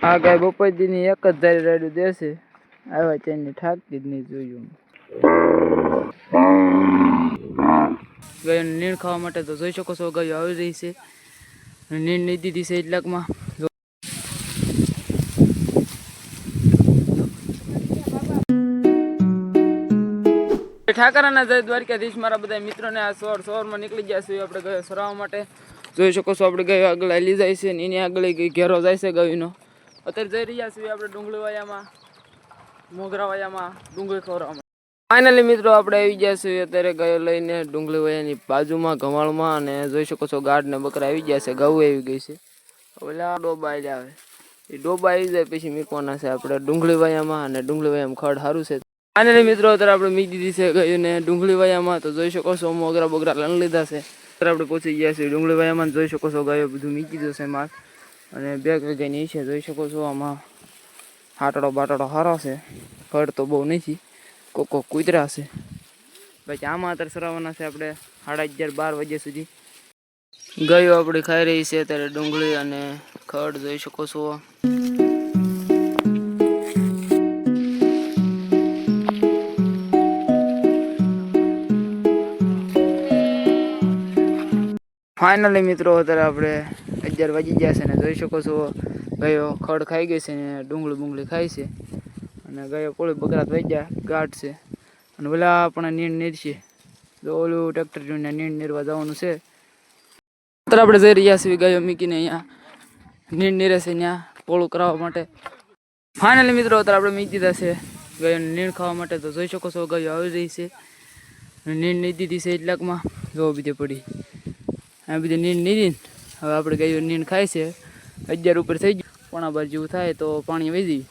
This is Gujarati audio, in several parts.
આ ગાય બપોરથી એક જ ધારી રાડ્યું દેશે. આવ્યા ચાઈને ઠાકતી જ નહીં જોયું. ગાયોને નીણ ખાવા માટે તો જોઈ શકો છો ગાયો આવી રહી છે. નીણ નહીં દીધી છે એટલાકમાં. ઠાકરાના જય દ્વારકાધીશ મારા બધા મિત્રોને આ સવારમાં નીકળી ગયા છે આપણે ગાયો સરાવવા માટે. જોઈ શકો છો આપણે ગાયો આગળ હાલી જાય છે ને એની આગળ ઘેરો જાય છે ગાયનો. અત્યારે જઈ રહ્યા છીએ આપણે ડુંગળી વાયામાં, મોગરા વાયામાં ડુંગળી ખવડાવવામાં. ફાઇનલી મિત્રો આપણે આવી ગયા છીએ અત્યારે ગાયો લઈને ડુંગળી વાયાની બાજુમાં ગમાળમાં. અને જોઈ શકો છો ગાઢ ને બકરા આવી ગયા છે, ઘઉં આવી ગઈ છે. ઓલા ડોબા આવે એ ડોબા આવી જાય પછી મીકવાના છે આપણે ડુંગળી વાયામાં. અને ડુંગળી વાયામાં ખડ સારું છે. ફાઇનલી મિત્રો અત્યારે આપણે મીક દીધી છે ગાયોને ડુંગળી વાયામાં. તો જોઈ શકો છો મોગરા બોગરા લણ લીધા છે. અત્યારે આપણે પહોંચી ગયા છીએ ડુંગળી વાયામાં. જોઈ શકો છો ગાયો બધું મીકી જશે માલ. અને બે ગાયની છે જોઈ શકો છો. આમાં હાટડો બાટડો સારો છે, ખડ તો બહુ નથી, કોકો કૂતરા છે. પછી આમાં અત્યારે સરાવવાના છે આપણે 11:30-12 વાગ્યા સુધી. ગાયો આપણી ખાઈ રહી છે અત્યારે ડુંગળી અને ખડ જોઈ શકો છો. ફાઇનલી મિત્રો અત્યારે આપણે 11 વાગી ગયા છે ને જોઈ શકો છો ગાયો ખડ ખાઈ ગઈ છે ને ડુંગળી બુંગળી ખાઈ છે. અને ગાયો પોળી બકરાત વાગ્યા ગાઢ છે. અને ઓલા આપણે નીણ નીરશે તો ઓલું ટ્રેક્ટર જોઈને નીણ નીરવા જવાનું છે. અત્યારે આપણે જઈ રહ્યા છીએ ગાયો મીકીને અહીંયા નીણ નીરે છે ત્યાં પોળું કરાવવા માટે. ફાઇનલી મિત્રો અત્યારે આપણે મીકી દીધા છે ગાયોને નીણ ખાવા માટે. તો જોઈ શકો છો ગાયો આવી રહી છે. નીણ નહીં દીધી છે એટલાકમાં જોવા બીજે પડી. આ બધી નીણ નીરી હવે આપણે ગાયો નીણ ખાય છે. 11 ઉપર થઈ ગયું, 11:15 જેવું થાય તો પાણી વહી જાય.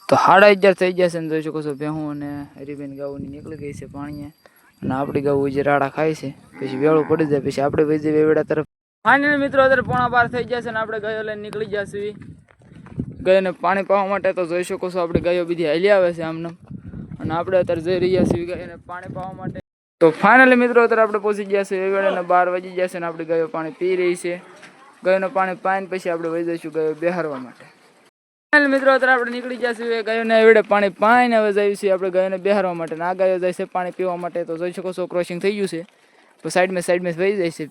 તો 11:30 થઈ ગયા છે ને જોઈ શકો છો ભેહું અને હરીબેન ગાઉની નીકળી ગઈ છે પાણીએ. અને આપણી ગાઉ જે રાડા ખાય છે પછી વેળું પડી જાય પછી આપણે વહી જઈએ વેડા તરફ. ફાઇનલી મિત્રો અત્યારે 11:15 થઈ ગયા છે ને આપણે ગાયો લઈને નીકળી ગયા છીએ ગાયોને પાણી પાવા માટે. તો જોઈ શકો છો આપણે ગાયો બધી હાલી આવે છે આમને. અને આપણે અત્યારે જઈ રહ્યા છીએ ગાયોને પાણી પાવા માટે. તો ફાઇનલી મિત્રો અત્યારે આપણે પહોંચી ગયા છીએ વેળાને 12 વાગી ગયા છે ને આપણી ગાયો પાણી પી રહી છે. ગાયોને પાણી પાઈને પછી આપણે વહી જઈશું ગાયો બેહારવા માટે. ફાઇનલી મિત્રો અત્યારે આપણે નીકળી ગયા છીએ ગાયોને એવડે પાણી પાઈને હવે જઈએ છીએ આપણે ગાયોને બેહારવા માટે. આ ગાયો જાય છે પાણી પીવા માટે. તો જોઈ શકો છો ક્રોસિંગ થઈ ગયું છે તો સાઈડમાં વહી જાય છે.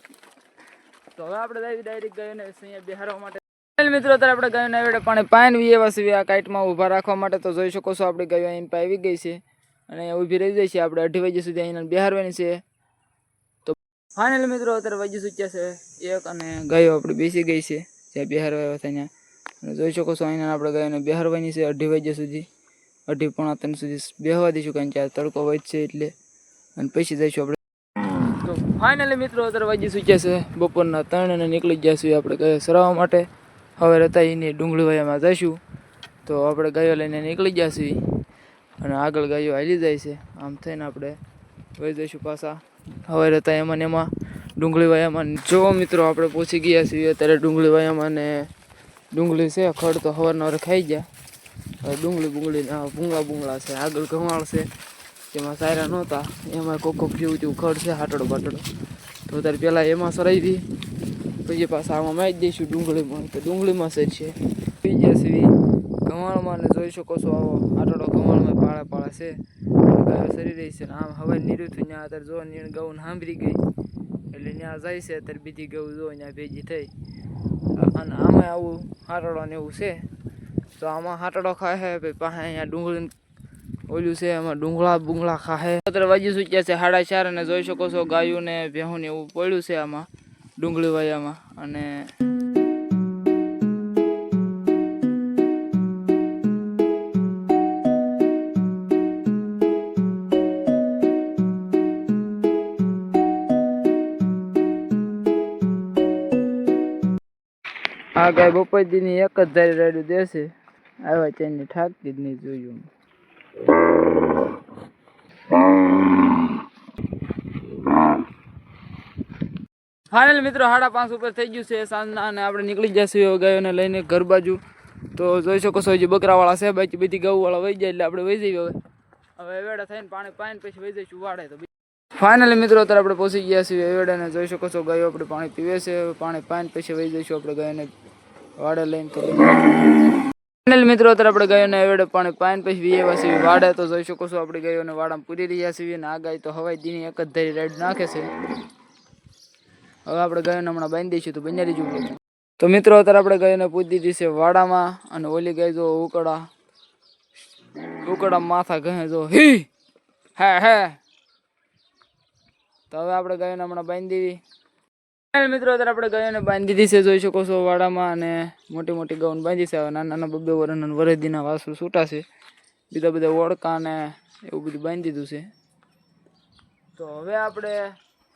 તો હવે આપણે જઈએ ડાયરેક્ટ ગાયોને અહીંયા બેહારવા માટે. મિત્રો અત્યારે આપણે ગાયોને એવડે પાણી પાઈને એવા છીએ આ કાઈટમાં ઊભા રાખવા માટે. તો જોઈ શકો છો આપણી ગાયો અહીં આવી ગઈ છે અને અહીંયા ઊભી રહી જાય છે. આપણે 2:30 વાગ્યા સુધી અહીંયા બેહારવાની છે. તો ફાઇનલી મિત્રો અત્યારે વાગી ચૂક્યા છે 1 અને ગાયો આપણી બેસી ગઈ છે જ્યાં બેહારવા આવ્યા હતા ત્યાં. અને જોઈ શકો છો અહીંયા આપણે ગાયોને બેહારવાની છે 2:30 વાગ્યા સુધી, 2:30-3 સુધી બેહવા દઈશું કારણ કે આ તડકો વધશે એટલે. અને પછી જઈશું આપણે. તો ફાઇનલી મિત્રો અત્યારે વાગી ચૂક્યા છે બપોરના 3 અને નીકળી ગયા છીએ આપણે ગાયો સરાવવા માટે. હવે હતા એની ડુંગળી વાયામાં જઈશું. તો આપણે ગાયો લઈને નીકળી ગયા છીએ અને આગળ ગાયો હાલી જાય છે. આમ થઈને આપણે વહી જઈશું પાછા. હવે હતા એમાં ને એમાં ડુંગળી વાયામાં. જો મિત્રો આપણે પહોંચી ગયા છીએ અત્યારે ડુંગળી વાયામાં. ને ડુંગળી છે ખડ તો સવારના ખાઈ ગયા. હવે ડુંગળી બુંગળીના ભૂંગળા છે. આગળ ગમાળ છે જેમાં સાયરા નહોતા એમાં કોક જેવું ખડ છે હાટડો બાટડો. તો અત્યારે પહેલાં એમાં સરાવી પછી પાછા આમાં મારી દઈશું ડુંગળીમાં. તો ડુંગળીમાં છે પી ગયા છે ગમાળમાં. અને જોઈ શકો છો આવો હાટડો ગમાળમાં પાળા છે. ગાયો સરી રહી છે. આમ હવે નીરું થયું ત્યાં અત્યારે જો નીણ ગૌ સાંભળી ગઈ એટલે ત્યાં જાય છે. અત્યારે બીજી ગૌ જો ત્યાં ભેગી થઈ. અને આમાં આવું હાટડો ને એવું છે તો આમાં હાટડો ખાય છે. પાસે અહીંયા ડુંગળી ઓલું છે એમાં ડુંગળા બુંગળા ખાય. અત્યારે વાગી ચૂક્યા છે 4:30 અને જોઈ શકો છો ગાયું ને ભેહું ને એવું પડ્યું છે આમાં ડુંગળી વાયામાં. અને આ ગાય બપોરથી એક જ ધારી રાડ્યું દેશે. આવ્યા ચાઈને ઠાકતી જ નહીં જોયું. ફાઇનલ મિત્રો 5:30 ઉપર થઈ ગયું છે સાંજના અને આપણે નીકળી જઈશું ગાયોને લઈને ઘર બાજુ. તો જોઈ શકો છો હજી બકરાવાળા છે, બાકી બધી ગૌવાળા વહી જાય એટલે આપણે વહી જઈએ. હવે વેડા થઈને પાણી પાઈને પછી વહી જઈશું વાડે. તો ફાઇનલી મિત્રો અત્યારે આપણે પહોંચી ગયા છીએ વેડાને. જોઈ શકો છો ગાયો આપણે પાણી પીવે છે. પાણી પાઈને પછી વહી જઈશું આપણે ગાયને વાડે લઈને. તો ફાઇનલી મિત્રો અત્યારે આપણે ગાયોને વેડે પાણી પાઈને પછી વીએવા છીએ વાડે. તો જોઈ શકો છો આપણે ગાયોને વાડામાં પૂરી રહ્યા છીએ અને આ ગાય તો હવાઈ દીની એક જ ધારી રાઈડ નાખે છે. હવે આપણે ગાયોને હમણાં બાંધી દઈશું તો બન્યા રહીશું. તો મિત્રો અત્યારે આપણે ગાયોને પૂરી દીધી છે વાડામાં અને ઓલી ગાય જો ઉકડા માથા કહે જો હી હે હે. તો હવે આપણે ગાયોને હમણાં બાંધી દીધી. મિત્રો અત્યારે આપણે ગાયોને બાંધી દીધી છે. જોઈ શકો છો વાડામાં અને મોટી મોટી ગાઉન બાંધી છે. હવે નાના નાના બબ્બે વરણના વરદીના વાસુ છૂટા છે. બીજા બધા ઓળકા ને એવું બધું બાંધી દીધું છે. તો હવે આપણે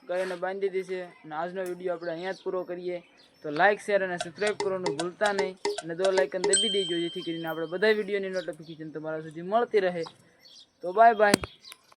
ગાયોને બાંધી દીધી છે અને આજનો વિડીયો આપણે અહીંયા જ પૂરો કરીએ. તો લાઇક શેર અને સબસ્ક્રાઈબ કરવાનું ભૂલતા નહીં અને દો લાઇકન દબી દેજો જેથી કરીને આપણે બધા વિડીયોની નોટિફિકેશન તમારા સુધી મળતી રહે. તો બાય બાય.